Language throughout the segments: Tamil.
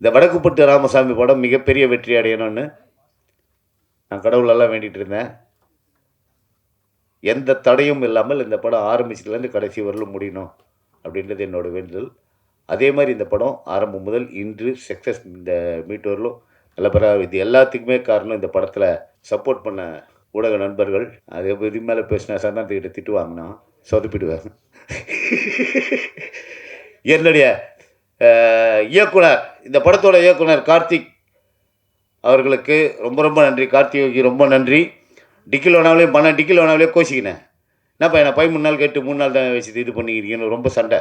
இந்த வடக்குப்பட்டு ராமசாமி படம் மிகப்பெரிய வெற்றி அடையணும்னு நான் கடவுளெல்லாம் வேண்டிகிட்டு இருந்தேன். எந்த தடையும் இல்லாமல் இந்த படம் ஆரம்பிச்சதுலேருந்து கடைசி வரலும் முடியணும் அப்படின்றது என்னோட வேண்டுதல். அதே மாரி இந்த படம் ஆரம்பம் முதல் இன்று சக்ஸஸ் இந்த மீட் வரலும் நல்லபடியா இது எல்லாத்துக்குமே காரணம் இந்த படத்தில சப்போர்ட் பண்ண ஊடக நண்பர்கள். அது இதுக்கு மேல பேசினா சந்தானத்துக்கிட்ட திட்டு வாங்குனா சொதப்பிடுவேன். என்னுடைய இயக்குனர் இந்த படத்தோட இயக்குனர் கார்த்திக் அவர்களுக்கு ரொம்ப ரொம்ப நன்றி. கார்த்திகைக்கு ரொம்ப நன்றி. டிக்கிலோனாவிலேயும் பண்ண டிக்கிலோனாவிலே கோச்சிக்கினேன். என்னப்பா என்ன 13 நாள் கேட்டு 3 நாள் தான் வச்சு இது பண்ணிக்கிறீங்கன்னு ரொம்ப சண்டை.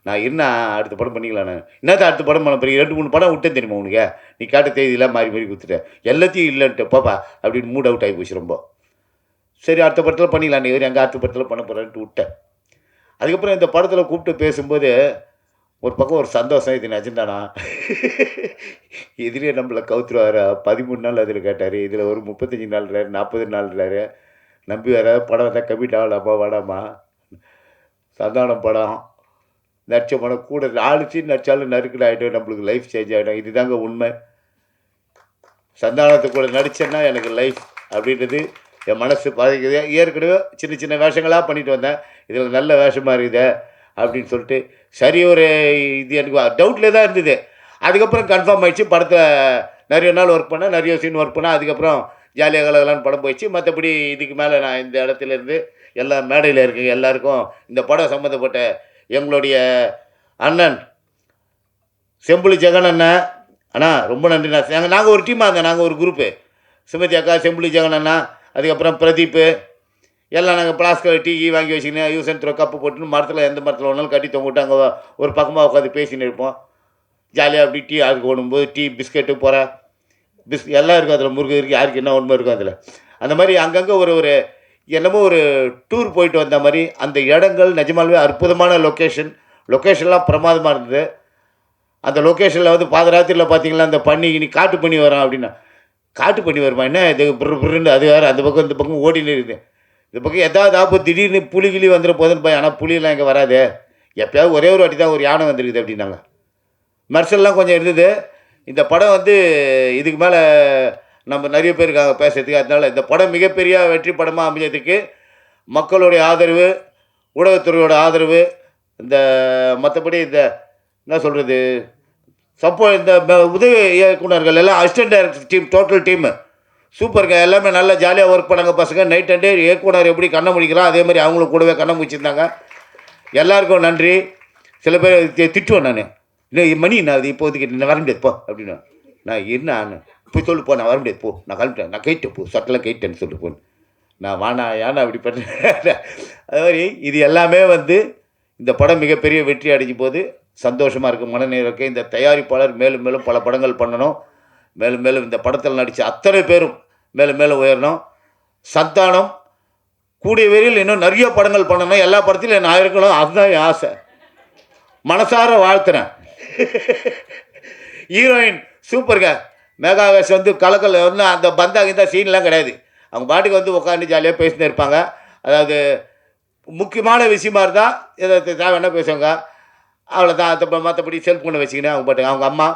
நான் என்ன அடுத்த படம் பண்ணிக்கலாம் நான். என்னத்த அடுத்த படம் பண்ண போறீங்க? 2, 3 படம் விட்டேன் தெரியுமா உனக்கு? நீ கேட்ட தேதியெல்லாம் மாறி மாறி குடுத்துட்ட. எல்லாத்தையும் இல்லன்ட்டு போப்பா அப்படின்னு மூட் அவுட் ஆகி போச்சு ரொம்ப. சரி அடுத்த படத்தில் பண்ணிக்கலாம். இவர் எங்கே அடுத்த படத்தில் பண்ண போகிறான்ட்டு விட்டேன். அதுக்கப்புறம் இந்த படத்தில் கூப்பிட்டு பேசும்போது ஒரு பக்கம் ஒரு சந்தோஷம். இது நிஜம்தானா? இதுலேயே நம்மளை கவுத்துருவாரா? 13 நாள் அதில் கேட்டார். இதில் ஒரு 35 நாள்றாரு, 40 நாள்றாரு. நம்பி வேற படம் வந்தால் கமிட் ஆகலாமா வேணாமா? சந்தானம் படம் நடித்த படம் கூட 4 சீன் நடித்தாலும் நறுக்கல் ஆகிடும். நம்மளுக்கு லைஃப் சேஞ்ச் ஆகிடும். இதுதாங்க உண்மை. சந்தானத்தை கூட நடித்தேன்னா எனக்கு லைஃப் அப்படின்றது என் மனசு பாதிக்குது. ஏற்கனவே சின்ன சின்ன வேஷங்களாக பண்ணிட்டு வந்தேன். இதில் நல்ல வேஷமாக இருக்குது அப்படின்னு சொல்லிட்டு சரி ஒரு இது எனக்கு டவுட்டில் தான் இருந்தது. அதுக்கப்புறம் கன்ஃபார்ம் ஆகிடுச்சு. படத்தை நிறைய நாள் ஒர்க் பண்ணேன், நிறைய சீன் ஒர்க் பண்ணேன். அதுக்கப்புறம் ஜாலியாக கலகலான்னு படம் போயிடுச்சு. மற்றபடி இதுக்கு மேலே நான் இந்த இடத்துலேருந்து எல்லா மேடையில் இருக்க எல்லாருக்கும் இந்த படம் சம்மந்தப்பட்ட எங்களுடைய அண்ணன் செம்புலி ஜெகன் அண்ணன் அண்ணா ரொம்ப நன்றிண்ணா. நாங்கள் ஒரு டீமாக இருந்தோம். நாங்கள் ஒரு குரூப்பு. சுமதி அக்கா, செம்புலி ஜெகன் அண்ணா, அதுக்கப்புறம் பிரதீப்பு எல்லாம் நாங்கள் பிளாஸ்கில் டீ வாங்கி வச்சுக்கினேன். யூஸ் அண்ட் த்ரோ கப்பு போட்டுன்னு மரத்தில் எந்த மரத்தில் ஒன்றாலும் கட்டி தொங்கிட்டு அங்கே ஒரு பக்கமாக உட்காந்து பேசின்னு இருப்போம். ஜாலியாக அப்படி டீ அதுக்கு ஓடும்போது டீ பிஸ்கெட்டு போகிற எல்லாம் இருக்கும் அதில். முருகு இருக்குது, யாருக்கு என்ன உண்மை இருக்கும் அதில். அந்த மாதிரி அங்கங்கே ஒரு ஒரு என்னமோ ஒரு டூர் போயிட்டு வந்த மாதிரி அந்த இடங்கள் நிஜமாலுமே அற்புதமான லொக்கேஷன்லாம் பிரமாதமாக இருந்தது. அந்த லொக்கேஷனில் வந்து பாதராத்திரியில் பார்த்தீங்களா அந்த பண்ணி இனி காட்டு பண்ணி வரோம் அப்படின்னா காட்டு பண்ணி வருமா என்ன இது புருன்னு அது வேறு அந்த பக்கம் இந்த பக்கம் ஓடினு இருக்குது. இந்த பக்கம் எதாவது ஆப்போ திடீர்னு புலி கிளி வந்துட போதுன்னு போய். ஆனால் புலியெல்லாம் இங்கே வராது. எப்போயாவது ஒரே ஒரு வாட்டி தான் ஒரு யானை வந்துருக்குது அப்படின்னாங்க. மெர்சல்லாம் கொஞ்சம் இருந்தது. இந்த படம் வந்து இதுக்கு மேலே நம்ம நிறைய பேர் இருக்காங்க பேசுறதுக்கு. அதனால இந்த படம் மிகப்பெரிய வெற்றி படமாக அமைஞ்சதுக்கு மக்களுடைய ஆதரவு, ஊடகத்துறையோட ஆதரவு, இந்த மற்றபடி இந்த என்ன சொல்கிறது இந்த உதவி இயக்குனர்கள் எல்லாம் assistant director team total team சூப்பருங்க. எல்லாமே நல்லா ஜாலியாக ஒர்க் பண்ணாங்க பசங்க. நைட் அண்ட் டே இயக்குனர் எப்படி கண்ணை முடிக்கிறான் அதே மாதிரி அவங்களும் கூடவே கண்ணை முடிச்சிருந்தாங்க. எல்லாருக்கும் நன்றி. சில பேர் திட்டுவேன் நான். இன்னும் மணி நான் அது இப்போதைக்கு நான் வர முடியாது போ அப்படின்னு. நான் என்ன போய் சொல்லு போ, நான் வர முடியாது போ, நான் கிளம்பிட்டேன், நான் கேட்டேன் போ, சட்டெல்லாம் கேட்டேன்னு சொல்லிட்டு போன்னு. நான் வானா ஏன்னா அப்படி பண்ணேன். அது மாதிரி இது எல்லாமே வந்து இந்த படம் மிகப்பெரிய வெற்றி அடைஞ்சும் போது சந்தோஷமாக இருக்குது, மனநிலை இருக்குது. இந்த தயாரிப்பாளர் மேலும் மேலும் பல படங்கள் பண்ணணும். மேலும் மேலும் இந்த படத்தில் நடித்த அத்தனை பேரும் மேலும் மேலும் உயரணும். சந்தானம் கூடிய விரைவில் இன்னும் நிறைய படங்கள் பண்ணணும். எல்லா படத்திலும் நான் இருக்கணும், அதுதான் என் ஆசை. மனசார வாழ்த்துறேன். ஹீரோயின் சூப்பருங்க. மேகாவேஷ் வந்து கலக்கல் வந்து அந்த பந்தாகிந்த சீன்லாம் கிடையாது. அவங்க பாட்டுக்கு வந்து உட்காந்து ஜாலியாக பேசினே இருப்பாங்க. அதாவது முக்கியமான விஷயமா இருந்தால் எதை தேவைன்னா பேசுவாங்க, அவ்வளோதான். அதை மற்றபடி செல்ஃபோனை வச்சுக்கினேன் அவங்க பாட்டுங்க. அவங்க அம்மா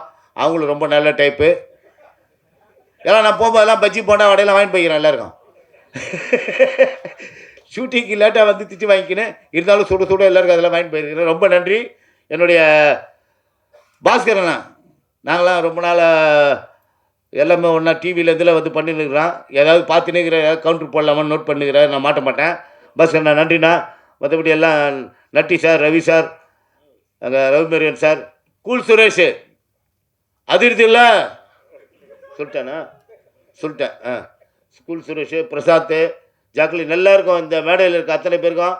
அவங்களும் ரொம்ப நல்ல டைப்பு. ஏன்னா நான் போகும்போதெல்லாம் பஜ்ஜி போண்டா வடையெல்லாம் வாங்கிட்டு போய்க்கிறேன் எல்லாருக்கும். ஷூட்டிங்க்கு லேட்டாக வந்து திட்டு வாங்கிக்கினேன், இருந்தாலும் சுட சுட எல்லாருக்கும் அதெல்லாம் வாங்கிட்டு போயிருக்கிறேன். ரொம்ப நன்றி. என்னுடைய பாஸ்கரண்ணா நாங்களாம் ரொம்ப நாள் எல்லாமே ஒன்றா டிவியில் இதில் வந்து பண்ணிருக்கிறோம். ஏதாவது பார்த்துன்னுக்கிற ஏதாவது கவுண்டர் போடலாமான்னு நோட் பண்ணிக்கிறேன். நான் மாட்ட மாட்டேன். பாஸ்கரண்ணா நன்றிண்ணா. மற்றபடி எல்லாம் நட்டி சார், ரவி சார், அங்கே ரவிமரியன் சார், கூல் சுரேஷ் அதிர்தி இல்லை சொல்லிட்டேண்ணா சொல்லிட்டேன். ஸ்கூல் சுரேஷ், பிரசாத், ஜாக்லின் எல்லாருக்கும் இந்த மேடையில் இருக்க அத்தனை பேருக்கும்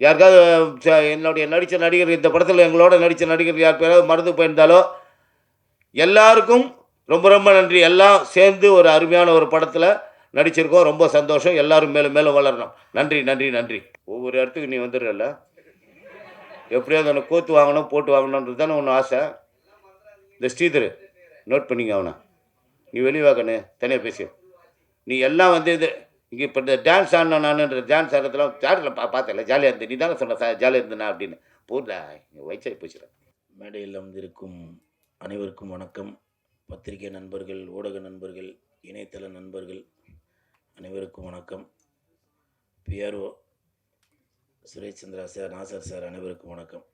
யாருக்காவது என்னுடைய நடித்த நடிகர் இந்த படத்தில் எங்களோட நடித்த நடிகர் யார் பேராவது மறந்து போயிருந்தாலோ எல்லாருக்கும் ரொம்ப ரொம்ப நன்றி. எல்லாம் சேர்ந்து ஒரு அருமையான ஒரு படத்தில் நடிச்சிருக்கோம். ரொம்ப சந்தோஷம். எல்லோரும் மேலும் மேலும் வளரணும். நன்றி நன்றி நன்றி. ஒவ்வொரு இடத்துக்கு நீ வந்துடுறல, எப்படியாவது அவனை கோத்து வாங்கணும், போட்டு வாங்கணுன்றது தானே ஒன்று ஆசை. இந்த ஸ்ரீதர் நோட் பண்ணிங்க அவனை. நீ வெளிவாக்கண்ணு தனியாக பேசு. நீ எல்லாம் வந்து இது இங்கே இப்போ இந்த டான்ஸ் ஆடின நானுன்ற டான்ஸ் ஆடுறதுலாம் தேட்டரில் பார்த்தல ஜாலியாக இருந்தேன். நீ தானே சொன்ன ஜாலியாக இருந்தேண்ணா அப்படின்னு. போடா வயசாகி போச்சுடா. மேடையில் வந்திருக்கும் அனைவருக்கும் வணக்கம். பத்திரிகை நண்பர்கள், ஊடக நண்பர்கள், இணையதள நண்பர்கள் அனைவருக்கும் வணக்கம். PRO Suresh Chandra sir, Nassar sir அனைவருக்கும் வணக்கம்.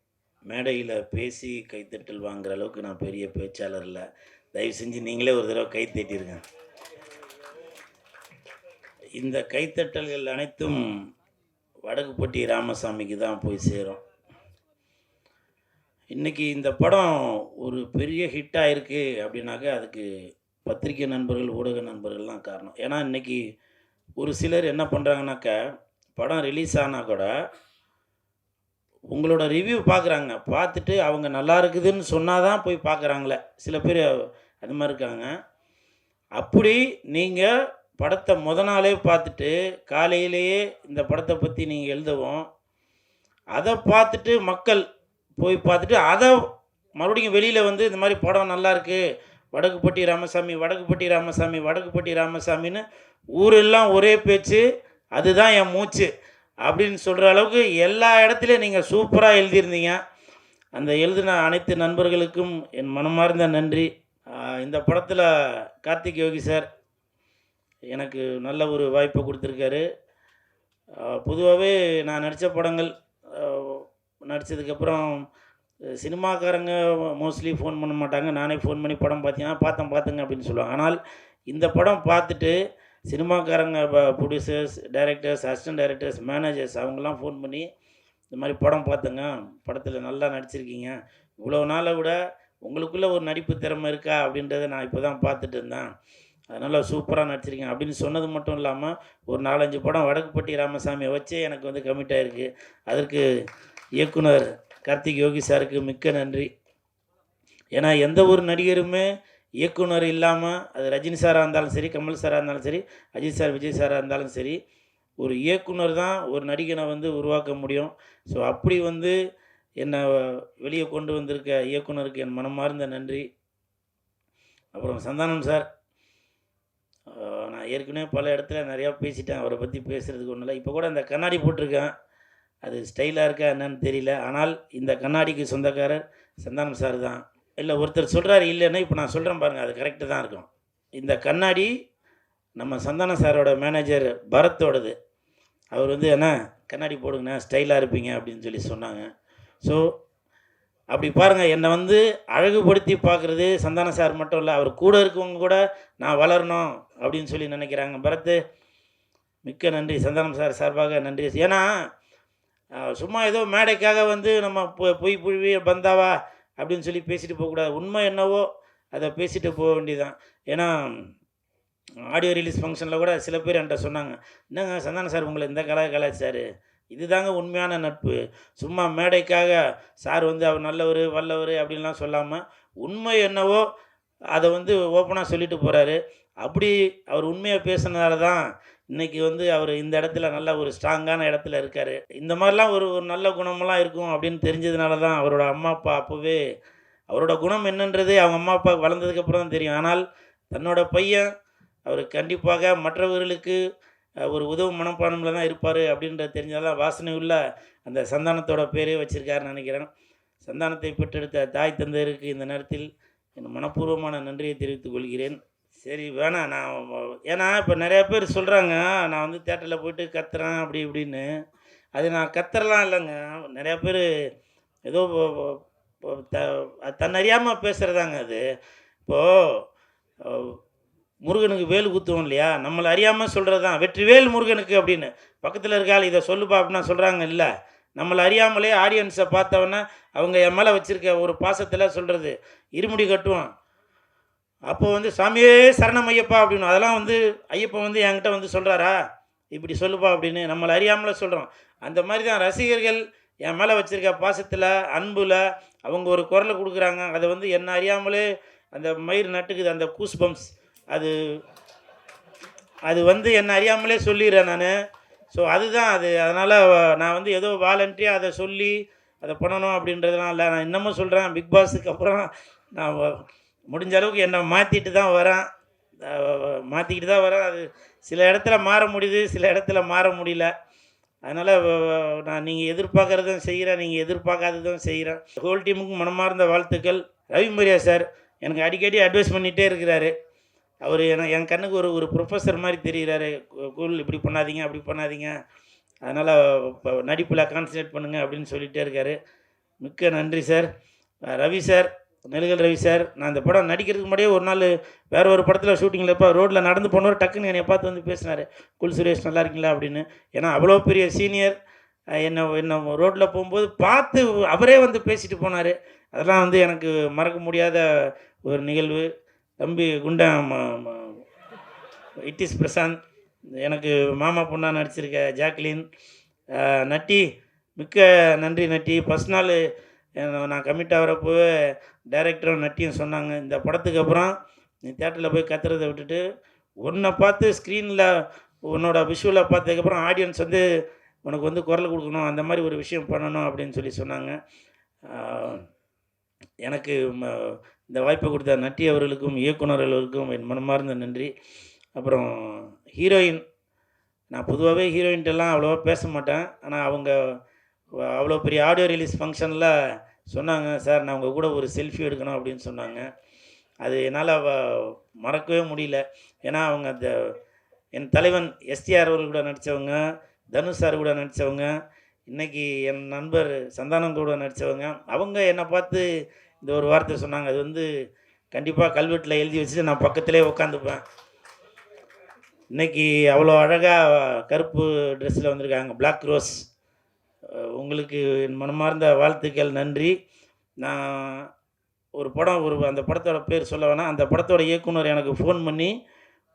மேடையில் பேசி கைத்தட்டல் வாங்குகிற அளவுக்கு நான் பெரிய பேச்சாளர் இல்லை. தயவு செஞ்சு நீங்களே ஒரு தடவை கை தட்டிடுங்க. இந்த கைத்தட்டல்கள் அனைத்தும் வடக்குப்பட்டி ராமசாமிக்கு தான் போய் சேரும். இன்றைக்கி இந்த படம் ஒரு பெரிய ஹிட்டாக இருக்குது அப்படின்னாக்கா அதுக்கு பத்திரிகை நண்பர்கள், ஊடக நண்பர்கள்லாம் காரணம். ஏன்னா இன்றைக்கி ஒரு சிலர் என்ன பண்ணுறாங்கனாக்கா, படம் ரிலீஸ் ஆனால் கூட உங்களோட ரிவ்யூ பார்க்குறாங்க, பார்த்துட்டு அவங்க நல்லா இருக்குதுன்னு சொன்னால் தான் போய் பார்க்குறாங்களே. சில பேர் அது மாதிரி இருக்காங்க. அப்படி நீங்கள் படத்தை நாளே பார்த்துட்டு காலையிலேயே இந்த படத்தை பற்றி நீங்கள் எழுதவும், அதை பார்த்துட்டு மக்கள் போய் பார்த்துட்டு அதை மறுபடியும் வெளியில் வந்து இந்த மாதிரி படம் நல்லாயிருக்கு, வடக்குப்பட்டி ராமசாமி, வடக்குப்பட்டி ராமசாமி, வடக்குப்பட்டி ராமசாமின்னு ஊரெல்லாம் ஒரே பேச்சு, அதுதான் என் மூச்சு அப்படின்னு சொல்கிற அளவுக்கு எல்லா இடத்துலையும் நீங்கள் சூப்பராக எழுதியிருந்தீங்க. அந்த எழுதின அனைத்து நண்பர்களுக்கும் என் மனமார்ந்த நன்றி. இந்த படத்தில் கார்த்திக் யோகி சார் எனக்கு நல்ல ஒரு வாய்ப்பை கொடுத்துருக்காரு. பொதுவாகவே நான் நடித்த படங்கள் நடித்ததுக்கப்புறம் சினிமாக்காரங்க மோஸ்ட்லி ஃபோன் பண்ண மாட்டாங்க. நானே ஃபோன் பண்ணி படம் பார்த்துங்க அப்படின்னு சொல்லுவாங்க. ஆனால் இந்த படம் பார்த்துட்டு சினிமாக்காரங்க producers, directors, assistant directors, managers அவங்கெல்லாம் ஃபோன் பண்ணி இந்த மாதிரி படம் பார்த்துங்க, படத்தில் நல்லா நடிச்சிருக்கீங்க, இவ்வளோ நாளை விட உங்களுக்குள்ளே ஒரு நடிப்பு திறமை இருக்கா அப்படின்றத நான் இப்போ தான் பார்த்துட்டு இருந்தேன், அதனால் சூப்பராக நடிச்சிருக்கீங்க அப்படின்னு சொன்னது மட்டும் இல்லாமல் ஒரு 4-5 படம் வடக்குப்பட்டி ராமசாமியை வச்சே எனக்கு வந்து கமிட் ஆகிருக்கு. அதற்கு இயக்குனர் கார்த்திக் யோகி சாருக்கு மிக்க நன்றி. ஏன்னா எந்த ஒரு நடிகருமே இயக்குனர் இல்லாமல், அது ரஜினி சாராக இருந்தாலும் சரி, கமல் சாராக இருந்தாலும் சரி, அஜித் சார், விஜய் சாராக இருந்தாலும் சரி, ஒரு இயக்குனர் தான் ஒரு நடிகனை வந்து உருவாக்க முடியும். ஸோ அப்படி வந்து என்னை வெளியே கொண்டு வந்திருக்க இயக்குனருக்கு என் மனமார்ந்த நன்றி. அப்புறம் சந்தானம் சார், நான் ஏற்கனவே பல இடத்துல நிறையா பேசிட்டேன், அவரை பற்றி பேசுகிறதுக்கு ஒன்றும் இல்லை. இப்போ கூட அந்த கண்ணாடி போட்டிருக்கேன், அது ஸ்டைலாக இருக்கா என்னன்னு தெரியல. ஆனால் இந்த கண்ணாடிக்கு சொந்தக்காரர் சந்தானம் சார் தான். இல்லை ஒருத்தர் சொல்கிறாரு இல்லைன்னா, இப்போ நான் சொல்கிறேன் பாருங்கள், அது கரெக்டு தான் இருக்கும். இந்த கண்ணாடி நம்ம சந்தானம் சாரோட மேனேஜர் பரத்தோடது. அவர் வந்து என்ன கண்ணாடி போடுங்கண்ணா, ஸ்டைலாக இருப்பீங்க அப்படின்னு சொல்லி சொன்னாங்க. ஸோ அப்படி பாருங்கள், என்னை வந்து அழகுபடுத்தி பார்க்குறது சந்தானம் சார் மட்டும் இல்லை, அவர் கூட இருக்கவங்க கூட நான் வளரணும் அப்படின்னு சொல்லி நினைக்கிறாங்க. பரத்து, மிக்க நன்றி. சந்தானம் சார் சார்பாக நன்றி. ஏன்னா சும்மா ஏதோ மேடைக்காக வந்து நம்ம பொய் புழுவி பந்தாவா அப்படின்னு சொல்லி பேசிட்டு போகக்கூடாது. உண்மை என்னவோ அதை பேசிட்டு போக வேண்டியதான். ஏன்னா ஆடியோ ரிலீஸ் ஃபங்க்ஷனில் கூட சில பேர் என்கிட்ட சொன்னாங்க, என்னங்க சந்தானம் சார் உங்களை இந்த கலாச்சார், இதுதாங்க உண்மையான நட்பு. சும்மா மேடைக்காக சார் வந்து அவர் நல்லவர் வல்லவர் அப்படின்லாம் சொல்லாமல் உண்மை என்னவோ அதை வந்து ஓப்பனாக சொல்லிட்டு போகிறாரு. அப்படி அவர் உண்மையாக பேசுனதால தான் இன்றைக்கி வந்து அவர் இந்த இடத்துல நல்ல ஒரு ஸ்ட்ராங்கான இடத்துல இருக்கார். இந்த மாதிரிலாம் ஒரு நல்ல குணமெல்லாம் இருக்கும் அப்படின்னு தெரிஞ்சதுனால தான் அவரோட அம்மா அப்பா அப்போவே அவரோட குணம் என்னன்றது அவங்க அம்மா அப்பா வளர்ந்ததுக்கப்புறம் தான் தெரியும். ஆனால் தன்னோட பையன் அவர் கண்டிப்பாக மற்றவர்களுக்கு ஒரு உதவும் மனப்பான்மையில் தான் இருப்பார் அப்படின்றது தெரிஞ்சாலும் வாசனை உள்ள அந்த சந்தானத்தோட பேரே வச்சுருக்காருன்னு நினைக்கிறேன். சந்தானத்தை பெற்றெடுத்த தாய் தந்தையருக்கு இந்த நேரத்தில் என் மனப்பூர்வமான நன்றியை தெரிவித்துக் கொள்கிறேன். சரி வேணாம், நான் ஏன்னா இப்போ நிறையா பேர் சொல்கிறாங்க நான் வந்து தேட்டரில் போய்ட்டு கத்துறேன் அப்படி இப்படின்னு. அது நான் கத்துறலாம் இல்லைங்க. நிறையா பேர் ஏதோ தன்னறியாமல் பேசுகிறதாங்க அது. இப்போது முருகனுக்கு வேல் குத்துவோம் இல்லையா, நம்மளை அறியாமல் சொல்கிறது தான் வெற்றிவேல் முருகனுக்கு அப்படின்னு. பக்கத்தில் இருக்காள் இதை சொல்லுப்பா அப்படின்னா சொல்கிறாங்க இல்லை, நம்மளை அறியாமலே ஆடியன்ஸை பார்த்தவொன்னே அவங்க என் மேலே வச்சுருக்க ஒரு பாசத்தில் சொல்கிறது. இருமுடி கட்டுவோம், அப்போ வந்து சாமியே சரணம் ஐயப்பா அப்படின்னு. அதெல்லாம் வந்து ஐயப்பா வந்து என்கிட்ட வந்து சொல்கிறாரா இப்படி சொல்லுப்பா அப்படின்னு நம்மளை அறியாமலே சொல்கிறோம். அந்த மாதிரி தான் ரசிகர்கள் என் மேலே வச்சுருக்க பாசத்தில் அன்பில் அவங்க ஒரு குரலை கொடுக்குறாங்க. அதை வந்து என்ன அறியாமலே அந்த மயிர் நட்டுக்குது, அந்த கூஸ் பம்ப்ஸ், அது வந்து என்ன அறியாமலே சொல்லிடுறேன் நான். ஸோ அதுதான் அது. அதனால் நான் வந்து ஏதோ வாலண்டரியாக அதை சொல்லி அதை பண்ணணும் அப்படின்றதுலாம் இல்லை. நான் இன்னமும் சொல்கிறேன், பிக் பாஸுக்கு அப்புறம் நான் முடிஞ்ச அளவுக்கு என்னை மாற்றிக்கிட்டு தான் வரேன். அது சில இடத்துல மாற முடியுது, சில இடத்துல மாற முடியல. அதனால் நான் நீங்கள் எதிர்பார்க்குறதும் செய்கிறேன், நீங்கள் எதிர்பார்க்காததும் செய்கிறேன். ஹோல் டீமுக்கும் மனமார்ந்த வாழ்த்துக்கள். ரவி மரியா சார் எனக்கு அடிக்கடி அட்வைஸ் பண்ணிகிட்டே இருக்கிறாரு. அவர் என் கண்ணுக்கு ஒரு ப்ரொஃபஸர் மாதிரி தெரிகிறாரு. கூல் இப்படி பண்ணாதீங்க, அப்படி பண்ணாதீங்க, அதனால் இப்போ நடிப்பில் கான்சன்ட்ரேட் பண்ணுங்க அப்படின்னு சொல்லிகிட்டே இருக்கார். மிக்க நன்றி sir. Ravi sir, Nedugal Ravi sir, நான் இந்த படம் நடிக்கிறதுக்கு முன்னாடியே ஒரு நாள் வேறு ஒரு படத்தில் ஷூட்டிங்கில் இப்போ ரோட்டில் நடந்து போனவர் டக்குன்னு என்னை பார்த்து வந்து பேசினார், குல் சுரேஷ் நல்லா இருக்கீங்களா அப்படின்னு. ஏன்னா அவ்வளோ பெரிய சீனியர், என்ன ரோட்டில் போகும்போது பார்த்து அவரே வந்து பேசிட்டு போனார். அதெல்லாம் வந்து எனக்கு மறக்க முடியாத ஒரு நிகழ்வு. தம்பி குண்டா இட் இஸ் பிரசாந்த், எனக்கு மாமா பொண்ணாக நடிச்சிருக்க ஜாக்லின், நட்டி, மிக்க நன்றி நட்டி. ஃபஸ்ட் நாள் நான் கமிட் ஆகிறப்போ டைரக்டரும் நட்டியும் சொன்னாங்க, இந்த படத்துக்கு அப்புறம் நீ தேட்டரில் போய் கத்துறதை விட்டுட்டு உன்னை பார்த்து ஸ்க்ரீனில் உன்னோட விஷுவலை பார்த்ததுக்கப்புறம் ஆடியன்ஸ் வந்து உனக்கு வந்து குரல் கொடுக்கணும், அந்த மாதிரி ஒரு விஷயம் பண்ணணும் அப்படின்னு சொல்லி சொன்னாங்க. எனக்கு இந்த வாய்ப்பை கொடுத்த நட்டி அவர்களுக்கும் இயக்குநர்களுக்கும் என் மனமார்ந்த நன்றி. அப்புறம் ஹீரோயின், நான் பொதுவாகவே ஹீரோயின்ட்டெல்லாம் அவ்வளோவா பேச மாட்டேன். ஆனால் அவங்க அவ்வளோ பெரிய ஆடியோ ரிலீஸ் ஃபங்க்ஷனில் சொன்னாங்க, சார் நான் உங்கள் கூட ஒரு செல்ஃபி எடுக்கணும் அப்படின்னு சொன்னாங்க. அது என்னால் மறக்கவே முடியல. ஏன்னா அவங்க அந்த என் தலைவன் எஸ்டிஆர் அவர்கள் கூட நடித்தவங்க, தனுஷ் சார் கூட நடித்தவங்க, இன்றைக்கி என் நண்பர் சந்தானம் கூட நடித்தவங்க. அவங்க என்னை பார்த்து இந்த ஒரு வார்த்தை சொன்னாங்க. அது வந்து கண்டிப்பாக கல்வெட்டில் எழுதி வச்சுட்டு நான் பக்கத்திலே உட்காந்துப்பேன். இன்றைக்கி அவ்வளோ அழகாக கருப்பு ட்ரெஸ்ஸில் வந்திருக்காங்க, பிளாக் ரோஸ். உங்களுக்கு என் மனமார்ந்த வாழ்த்துக்கள், நன்றி. நான் ஒரு படம் அந்த படத்தோட பேர் சொல்ல வேணாம், அந்த படத்தோட இயக்குனர் எனக்கு ஃபோன் பண்ணி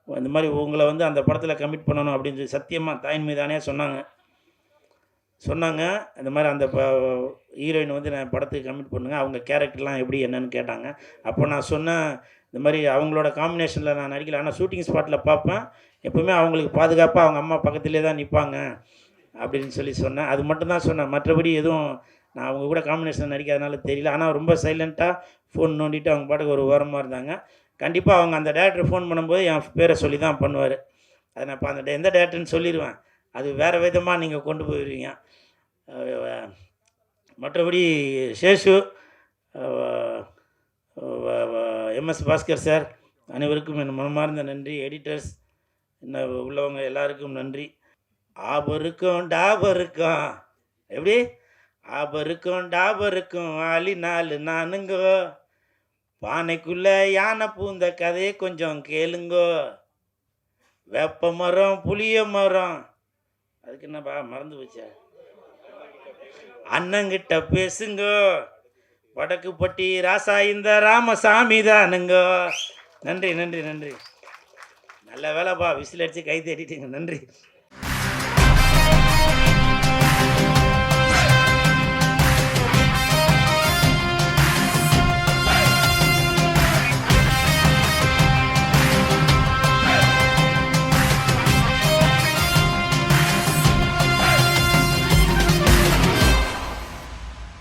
இந்த மாதிரி உங்களை வந்து அந்த படத்தில் கமிட் பண்ணணும் அப்படின்னு சொல்லி சத்தியமாக தாயின் மீதானே சொன்னாங்க. இந்த மாதிரி அந்த ஹீரோயின் வந்து நான் படத்துக்கு கமிட் பண்ணுங்கள், அவங்க கேரக்டர்லாம் எப்படி என்னன்னு கேட்டாங்க. அப்போ நான் சொன்னேன், இந்த மாதிரி அவங்களோட காம்பினேஷனில் நான் நடிக்கல, ஆனால் ஷூட்டிங் ஸ்பாட்டில் பார்ப்பேன், எப்போவுமே அவங்களுக்கு பாதுகாப்பாக அவங்க அம்மா பக்கத்துலேயே தான் நிற்பாங்க அப்படின்னு சொல்லி சொன்னேன். அது மட்டும்தான் சொன்னேன், மற்றபடி எதுவும் நான் அவங்க கூட காம்பினேஷன் நடிக்காதனால தெரியல. ஆனால் ரொம்ப சைலண்ட்டாக ஃபோன் நோண்டிட்டு அவங்க பாட்டுக்கு ஒரு ஓரமாக இருந்தாங்க. கண்டிப்பாக அவங்க அந்த டேரக்டர் ஃபோன் பண்ணும்போது என் பேரை சொல்லி தான் பண்ணுவார். அதை நான் இப்போ அந்த எந்த டேரக்டர்னு சொல்லிடுவேன், அது வேறு விதமாக நீங்கள் கொண்டு போயிடுவீங்க. மற்றபடி சேஷு, எம்எஸ் பாஸ்கர் சார், அனைவருக்கும் என் மனமார்ந்த நன்றி. எடிட்டர்ஸ் இன்னும் உள்ளவங்க எல்லாருக்கும் நன்றி. ஆபருக்கும் டாபருக்கும் எப்படி ஆபருக்கும் டாபருக்கும் ஆளி நாலு நானுங்கோ, பானைக்குள்ளே யானை பூந்த கதையை கொஞ்சம் கேளுங்கோ, வேப்ப மரம் புளிய மரம், அதுக்கு என்னப்பா மறந்து போச்சா, அண்ணங்கிட்ட பேசுங்கோ, வடக்கு பட்டி ராசா இந்த ராமசாமி தானுங்கோ. நன்றி நன்றி நன்றி. நல்ல வேலைப்பா, விசில் அடித்து கை தேடிட்டீங்க, நன்றி.